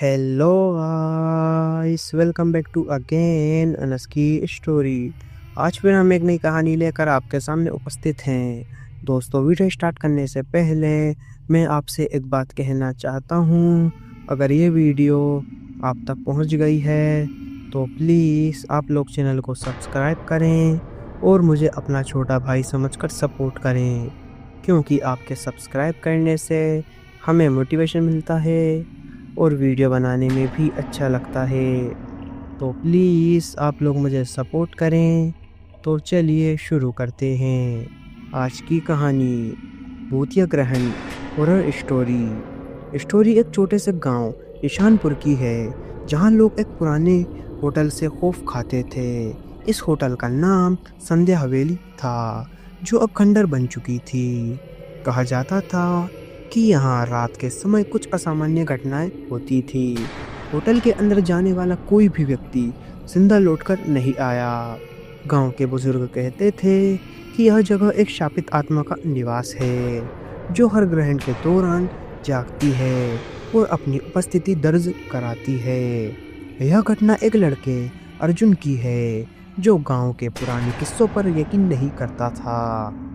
Hello guys, welcome back to again Anas की स्टोरी। आज फिर हम एक नई कहानी लेकर आपके सामने उपस्थित हैं। दोस्तों, वीडियो स्टार्ट करने से पहले मैं आपसे एक बात कहना चाहता हूँ। अगर ये वीडियो आप तक पहुँच गई है तो प्लीज़ आप लोग चैनल को सब्सक्राइब करें और मुझे अपना छोटा भाई समझकर सपोर्ट करें, क्योंकि आपके सब्सक्राइब करने से हमें मोटिवेशन मिलता है और वीडियो बनाने में भी अच्छा लगता है। तो प्लीज़ आप लोग मुझे सपोर्ट करें। तो चलिए शुरू करते हैं आज की कहानी, भूतिया ग्रहण हॉरर स्टोरी एक छोटे से गांव ईशानपुर की है, जहां लोग एक पुराने होटल से खौफ खाते थे। इस होटल का नाम संध्या हवेली था, जो अब खंडर बन चुकी थी। कहा जाता था कि यहाँ रात के समय कुछ असामान्य घटनाएं होती थी। होटल के अंदर जाने वाला कोई भी व्यक्ति जिंदा लौटकर नहीं आया। गांव के बुजुर्ग कहते थे कि यह जगह एक शापित आत्मा का निवास है, जो हर ग्रहण के दौरान जागती है और अपनी उपस्थिति दर्ज कराती है। यह घटना एक लड़के अर्जुन की है, जो गांव के पुराने किस्सों पर यकीन नहीं करता था।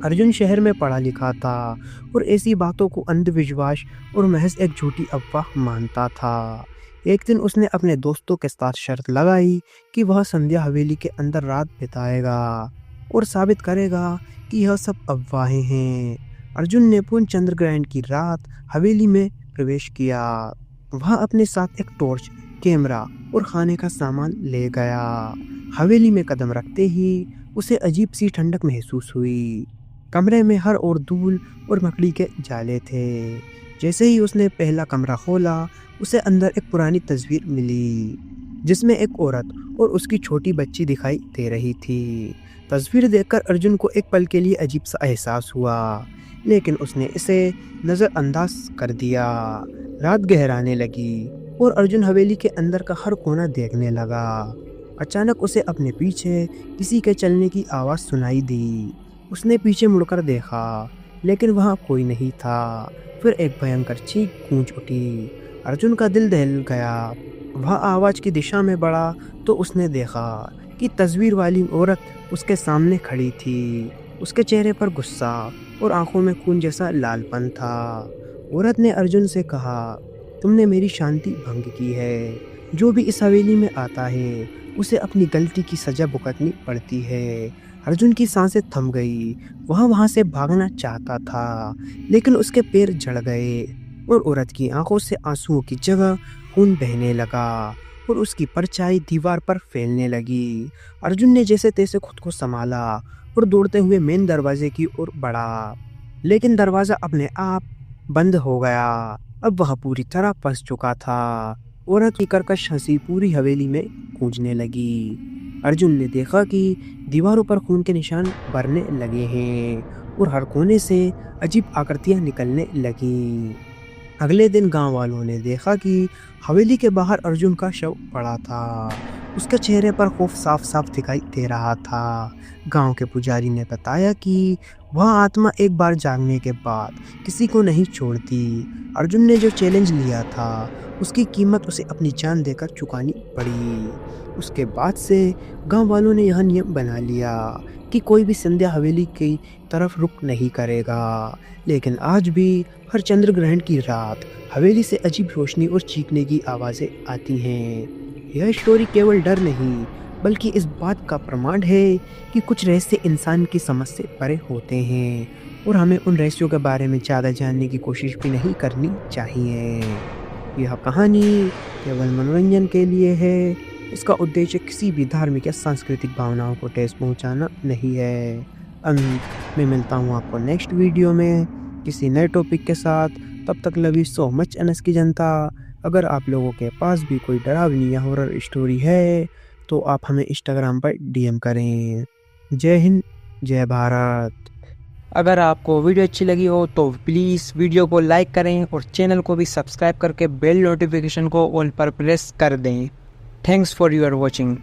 अर्जुन शहर में पढ़ा लिखा था और ऐसी बातों को अंधविश्वास और महज एक झूठी अफवाह मानता था। एक दिन उसने अपने दोस्तों के साथ शर्त लगाई कि वह संध्या हवेली के अंदर रात बिताएगा और साबित करेगा कि यह सब अफवाहें हैं। अर्जुन ने पूर्ण चंद्र ग्रहण की रात हवेली में प्रवेश किया। वह अपने साथ एक टॉर्च, कैमरा और खाने का सामान ले गया। हवेली में कदम रखते ही उसे अजीब सी ठंडक महसूस हुई। कमरे में हर ओर धूल और मकड़ी के जाले थे। जैसे ही उसने पहला कमरा खोला, उसे अंदर एक पुरानी तस्वीर मिली, जिसमें एक औरत और उसकी छोटी बच्ची दिखाई दे रही थी। तस्वीर देखकर अर्जुन को एक पल के लिए अजीब सा एहसास हुआ, लेकिन उसने इसे नज़रअंदाज कर दिया। रात गहराने लगी और अर्जुन हवेली के अंदर का हर कोना देखने लगा। अचानक उसे अपने पीछे किसी के चलने की आवाज़ सुनाई दी। उसने पीछे मुड़कर देखा, लेकिन वहाँ कोई नहीं था। फिर एक भयंकर चीख गूंज उठी। अर्जुन का दिल दहल गया। वह आवाज़ की दिशा में बढ़ा तो उसने देखा कि तस्वीर वाली औरत उसके सामने खड़ी थी। उसके चेहरे पर गुस्सा और आंखों में खून जैसा लालपन था। औरत ने अर्जुन से कहा, तुमने मेरी शांति भंग की है। जो भी इस हवेली में आता है, उसे अपनी गलती की सजा भुगतनी पड़ती है। अर्जुन की सांसें थम गई। वह वहां से भागना चाहता था, लेकिन उसके पैर जड़ गए और औरत की आंखों से आंसुओं की जगह खून बहने लगा और उसकी परछाई दीवार पर फैलने लगी। अर्जुन ने जैसे तैसे खुद को संभाला और दौड़ते हुए मेन दरवाजे की ओर बढ़ा, लेकिन दरवाजा अपने आप बंद हो गया। अब वह पूरी तरह फंस चुका था। औरत की कर्कश हंसी पूरी हवेली में गूंजने लगी। अर्जुन ने देखा कि दीवारों पर खून के निशान भरने लगे हैं और हर कोने से अजीब आकृतियां निकलने लगीं। अगले दिन गांव वालों ने देखा कि हवेली के बाहर अर्जुन का शव पड़ा था। उसके चेहरे पर खौफ साफ साफ दिखाई दे रहा था। गांव के पुजारी ने बताया कि वह आत्मा एक बार जागने के बाद किसी को नहीं छोड़ती। अर्जुन ने जो चैलेंज लिया था, उसकी कीमत उसे अपनी जान देकर चुकानी पड़ी। उसके बाद से गांव वालों ने यह नियम बना लिया कि कोई भी संध्या हवेली की तरफ रुख नहीं करेगा। लेकिन आज भी हर चंद्र ग्रहण की रात हवेली से अजीब रोशनी और चीखने की आवाज़ें आती हैं। यह स्टोरी केवल डर नहीं, बल्कि इस बात का प्रमाण है कि कुछ रहस्य इंसान की समझ से परे होते हैं और हमें उन रहस्यों के बारे में ज़्यादा जानने की कोशिश भी नहीं करनी चाहिए। यह कहानी केवल मनोरंजन के लिए है। इसका उद्देश्य किसी भी धार्मिक या सांस्कृतिक भावनाओं को ठेस पहुंचाना नहीं है। अंत में मिलता हूँ आपको नेक्स्ट वीडियो में किसी नए टॉपिक के साथ। तब तक love you so much NS की जनता। अगर आप लोगों के पास भी कोई डरावनी या हॉरर स्टोरी है, तो आप हमें इंस्टाग्राम पर डीएम करें। जय हिंद, जय भारत। अगर आपको वीडियो अच्छी लगी हो तो प्लीज़ वीडियो को लाइक करें और चैनल को भी सब्सक्राइब करके बेल नोटिफिकेशन को ऑल पर प्रेस कर दें। Thanks for your watching.